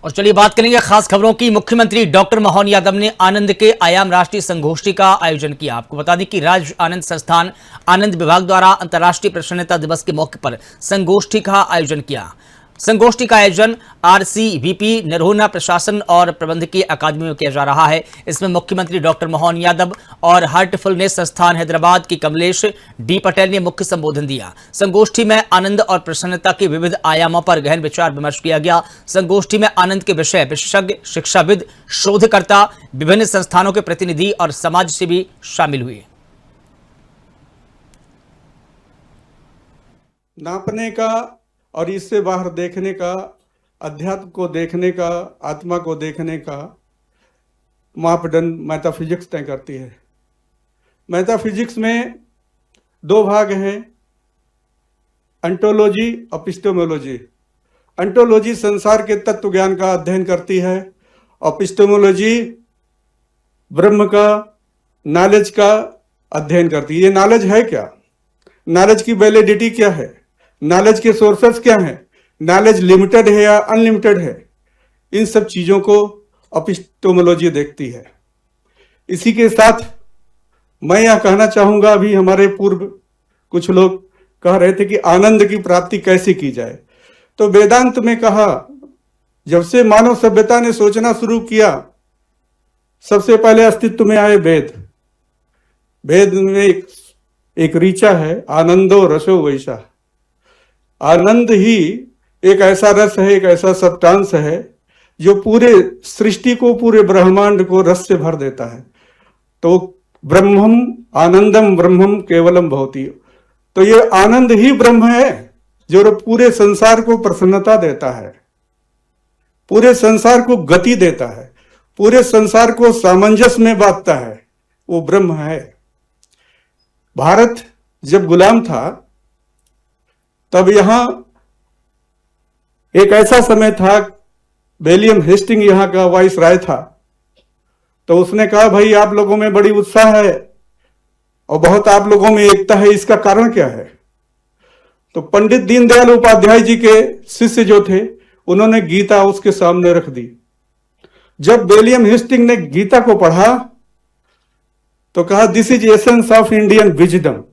और चलिए बात करेंगे खास खबरों की। मुख्यमंत्री डॉक्टर मोहन यादव ने आनंद के आयाम राष्ट्रीय संगोष्ठी का आयोजन किया। आपको बता दें कि राज्य आनंद संस्थान आनंद विभाग द्वारा अंतर्राष्ट्रीय प्रसन्नता दिवस के मौके पर संगोष्ठी का आयोजन किया। संगोष्ठी का आयोजन आरसीवीपी नरोन्हा प्रशासन और प्रबंधकीय अकादमी में किया जा रहा है। इसमें मुख्यमंत्री डॉक्टर मोहन यादव और हार्टफुलनेस संस्थान हैदराबाद की कमलेश डी पटेल ने मुख्य संबोधन दिया। संगोष्ठी में आनंद और प्रसन्नता के विविध आयामों पर गहन विचार विमर्श किया गया। संगोष्ठी में आनंद के विषय विशेषज्ञ, शिक्षाविद, शोधकर्ता, विभिन्न संस्थानों के प्रतिनिधि और समाज सेवी शामिल हुए। नापने का और इससे बाहर देखने का, अध्यात्म को देखने का, आत्मा को देखने का मापदंड मेटाफिजिक्स तय करती है। मेटाफिजिक्स में दो भाग हैं, अंटोलॉजी, एपिस्टेमोलॉजी। अंटोलॉजी संसार के तत्व ज्ञान का अध्ययन करती है। एपिस्टेमोलॉजी ब्रह्म का, नॉलेज का अध्ययन करती है। ये नॉलेज है क्या, नॉलेज की वैलिडिटी क्या है, नॉलेज के सोर्सेस क्या हैं, नॉलेज लिमिटेड है या अनलिमिटेड है, इन सब चीजों को एपिस्टेमोलॉजी देखती है। इसी के साथ मैं यह कहना चाहूंगा, अभी हमारे पूर्व कुछ लोग कह रहे थे कि आनंद की प्राप्ति कैसे की जाए। तो वेदांत में कहा, जब से मानव सभ्यता ने सोचना शुरू किया, सबसे पहले अस्तित्व में आए वेद। वेद में एक ऋचा है, आनंदो रसो वैसा। आनंद ही एक ऐसा रस है, एक ऐसा सब्सटेंस है जो पूरे सृष्टि को, पूरे ब्रह्मांड को रस से भर देता है। तो ब्रह्मम आनंदम ब्रह्मम केवलम भवति। तो ये आनंद ही ब्रह्म है जो पूरे संसार को प्रसन्नता देता है, पूरे संसार को गति देता है, पूरे संसार को सामंजस्य में बांधता है, वो ब्रह्म है। भारत जब गुलाम था तब यहां एक ऐसा समय था, विलियम हेस्टिंग यहां का वाइस राय था। तो उसने कहा, भाई आप लोगों में बड़ी उत्साह है और बहुत आप लोगों में एकता है, इसका कारण क्या है? तो पंडित दीनदयाल उपाध्याय जी के शिष्य जो थे, उन्होंने गीता उसके सामने रख दी। जब विलियम हेस्टिंग ने गीता को पढ़ा तो कहा, this is essence of Indian wisdom.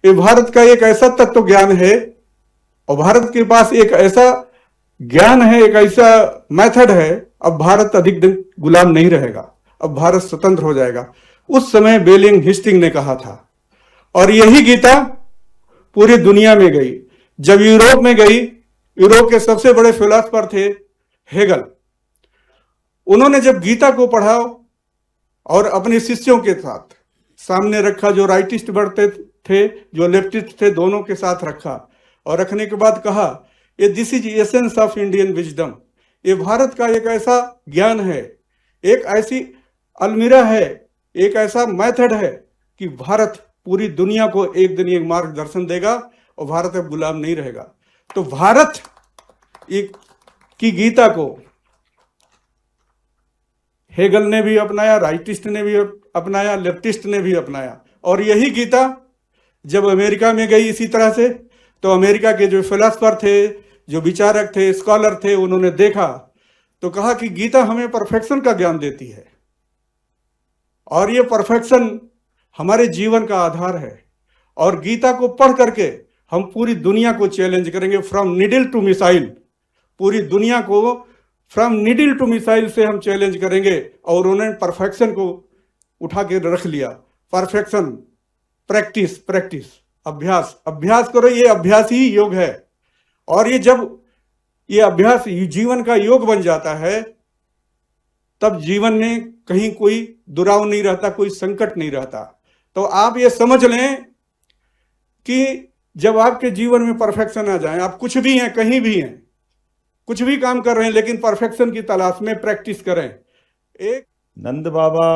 ये भारत का एक ऐसा तत्व ज्ञान है और भारत के पास एक ऐसा ज्ञान है, एक ऐसा मेथड है। अब भारत अधिक दिन गुलाम नहीं रहेगा, अब भारत स्वतंत्र हो जाएगा। उस समय विलियम हेस्टिंग ने कहा था। और यही गीता पूरी दुनिया में गई। जब यूरोप में गई, यूरोप के सबसे बड़े फिलोसोफर थे हेगल। उन्होंने जब गीता को पढ़ा और अपने शिष्यों के साथ सामने रखा, जो राइटिस्ट बढ़ते थे, जो लेफ्टिस्ट थे, दोनों के साथ रखा और रखने के बाद कहा, ये this is essence of Indian wisdom. ये भारत का एक ऐसा ज्ञान है, एक ऐसी अलमीरा है, एक ऐसा मेथड है कि भारत पूरी दुनिया को एक दिन एक मार्गदर्शन देगा और भारत अब गुलाम नहीं रहेगा। तो भारत की गीता को हेगल ने भी अपनाया, राइटिस्ट ने भी अपनाया, लेफ्टिस्ट ने भी अपनाया। और यही गीता जब अमेरिका में गई इसी तरह से, तो अमेरिका के जो फिलोसोफर थे, जो विचारक थे, स्कॉलर थे, उन्होंने देखा तो कहा कि गीता हमें परफेक्शन का ज्ञान देती है और ये परफेक्शन हमारे जीवन का आधार है। और गीता को पढ़ करके हम पूरी दुनिया को चैलेंज करेंगे, फ्रॉम निडल टू मिसाइल। पूरी दुनिया को फ्रॉम निडल टू मिसाइल से हम चैलेंज करेंगे। और उन्होंने परफेक्शन को उठा के रख लिया। परफेक्शन, प्रैक्टिस, प्रैक्टिस, अभ्यास, अभ्यास करो, ये अभ्यास ही योग है। और ये जब ये अभ्यास जीवन का योग बन जाता है, तब जीवन में कहीं कोई दुराव नहीं रहता, कोई संकट नहीं रहता। तो आप ये समझ लें कि जब आपके जीवन में परफेक्शन आ जाए, आप कुछ भी हैं, कहीं भी हैं, कुछ भी काम कर रहे हैं, लेकिन परफेक्शन की तलाश में प्रैक्टिस करें। एक नंद बाबा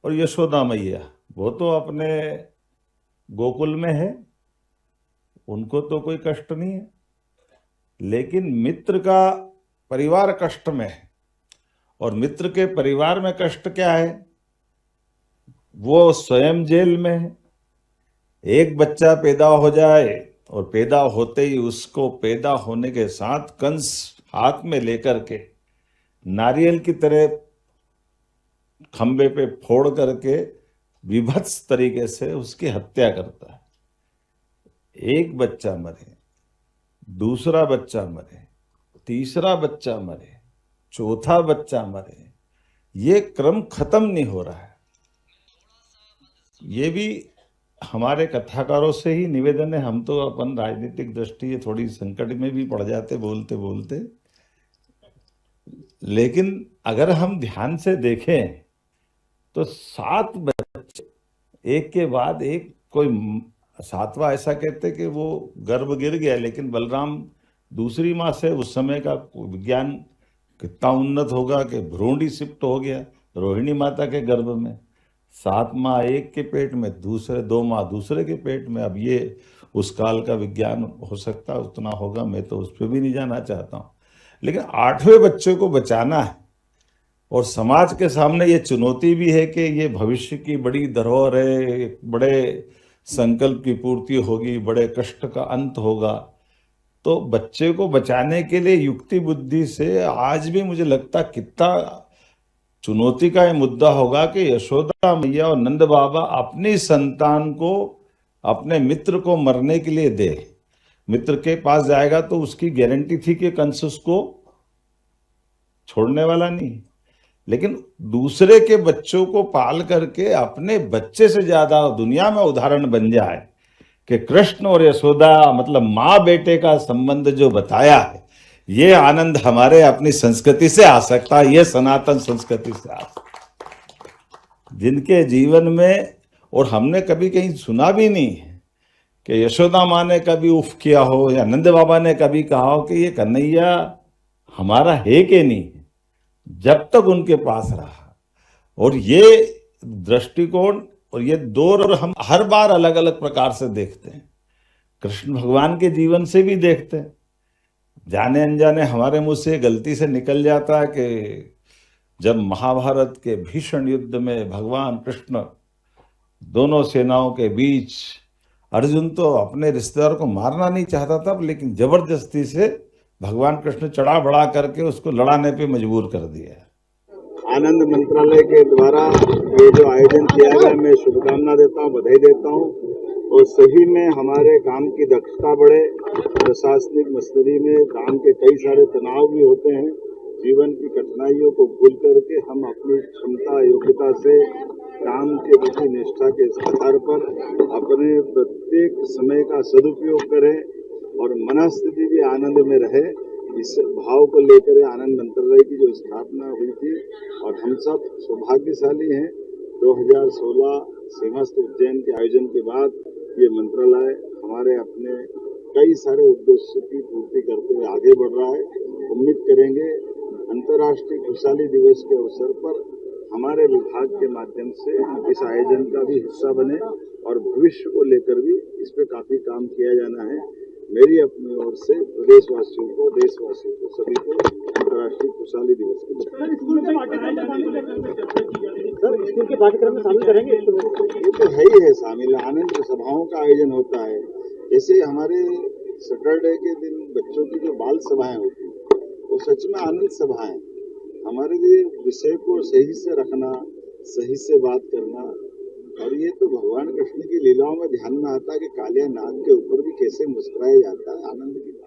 और यशोदा मैया, वो तो अपने गोकुल में है, उनको तो कोई कष्ट नहीं है। लेकिन मित्र का परिवार कष्ट में है। और मित्र के परिवार में कष्ट क्या है? वो स्वयं जेल में है। एक बच्चा पैदा हो जाए और पैदा होते ही उसको पैदा होने के साथ कंस हाथ में लेकर के नारियल की तरह खंबे पे फोड़ करके विभत्स तरीके से उसकी हत्या करता है। एक बच्चा मरे, दूसरा बच्चा मरे, तीसरा बच्चा मरे, चौथा बच्चा मरे, ये क्रम खत्म नहीं हो रहा है। ये भी हमारे कथाकारों से ही निवेदन है। हम तो अपन राजनीतिक दृष्टि से थोड़ी संकट में भी पड़ जाते बोलते बोलते, लेकिन अगर हम ध्यान से देखें तो 7 बच्चे एक के बाद एक, कोई 7वां ऐसा कहते कि वो गर्भ गिर गया, लेकिन बलराम दूसरी माँ से, उस समय का विज्ञान कितना उन्नत होगा कि भ्रूण ही शिफ्ट हो गया रोहिणी माता के गर्भ में। 7 माँ एक के पेट में, दूसरे 2 माँ दूसरे के पेट में। अब ये उस काल का विज्ञान हो सकता है उतना होगा, मैं तो उस पर भी नहीं जाना चाहता हूँ। लेकिन 8वें बच्चे को बचाना है, और समाज के सामने ये चुनौती भी है कि ये भविष्य की बड़ी धरोहर है, एक बड़े संकल्प की पूर्ति होगी, बड़े कष्ट का अंत होगा। तो बच्चे को बचाने के लिए युक्ति बुद्धि से आज भी मुझे लगता कितना चुनौती का ये मुद्दा होगा कि यशोदा मैया और नंद बाबा अपनी संतान को, अपने मित्र को मरने के लिए दे। मित्र के पास जाएगा तो उसकी गारंटी थी कि कंस उसको छोड़ने वाला नहीं, लेकिन दूसरे के बच्चों को पाल करके अपने बच्चे से ज्यादा दुनिया में उदाहरण बन जाए कि कृष्ण और यशोदा मतलब माँ बेटे का संबंध जो बताया है, ये आनंद हमारे अपनी संस्कृति से आ सकता है, ये सनातन संस्कृति से आ सकता है। जिनके जीवन में, और हमने कभी कहीं सुना भी नहीं है कि यशोदा माँ ने कभी उफ किया हो या नंद बाबा ने कभी कहा हो कि ये कन्हैया हमारा है कि नहीं, जब तक उनके पास रहा। और ये दृष्टिकोण और ये दौर हम हर बार अलग अलग प्रकार से देखते हैं। कृष्ण भगवान के जीवन से भी देखते हैं, जाने अनजाने हमारे मुंह से गलती से निकल जाता है कि जब महाभारत के भीषण युद्ध में भगवान कृष्ण दोनों सेनाओं के बीच, अर्जुन तो अपने रिश्तेदार को मारना नहीं चाहता था, लेकिन जबरदस्ती से भगवान कृष्ण चढ़ा बढ़ा करके उसको लड़ाने पे मजबूर कर दिया। आनंद मंत्रालय के द्वारा ये जो आयोजन किया गया, मैं शुभकामना देता हूँ, बधाई देता हूँ। और सही में हमारे काम की दक्षता बढ़े। प्रशासनिक मसनरी में काम के कई सारे तनाव भी होते हैं। जीवन की कठिनाइयों को भूल करके हम अपनी क्षमता योग्यता से काम के प्रति निष्ठा के आधार पर अपने प्रत्येक समय का सदुपयोग करें और मनस्थिति भी आनंद में रहे। इस भाव को लेकर आनंद मंत्रालय की जो स्थापना हुई थी, और हम सब सौभाग्यशाली हैं। 2016 सिंहस्थ उज्जैन के आयोजन के बाद ये मंत्रालय हमारे अपने कई सारे उद्देश्य की पूर्ति करते हुए आगे बढ़ रहा है। उम्मीद करेंगे अंतर्राष्ट्रीय खुशहाली दिवस के अवसर पर हमारे विभाग के माध्यम से इस आयोजन का भी हिस्सा बने, और भविष्य को लेकर भी इस पे काफी काम किया जाना है। मेरी अपनी ओर से प्रदेशवासियों को, देशवासियों को, सभी को अंतर्राष्ट्रीय खुशहाली दिवस की स्कूल के पाठ्यक्रम में शामिल करेंगे। ये तो है ही है शामिल। आनंद सभाओं का आयोजन होता है। जैसे हमारे सैटरडे के दिन बच्चों की जो बाल सभाएं होती हैं, वो सच में आनंद सभाएं। हमारे लिए विषय को सही से रखना, सही से बात करना, और ये तो भगवान कृष्ण की लीलाओं में ध्यान में आता है कि कालिया नाग के ऊपर भी कैसे मुस्कुराया जाता है। आनंद की बात।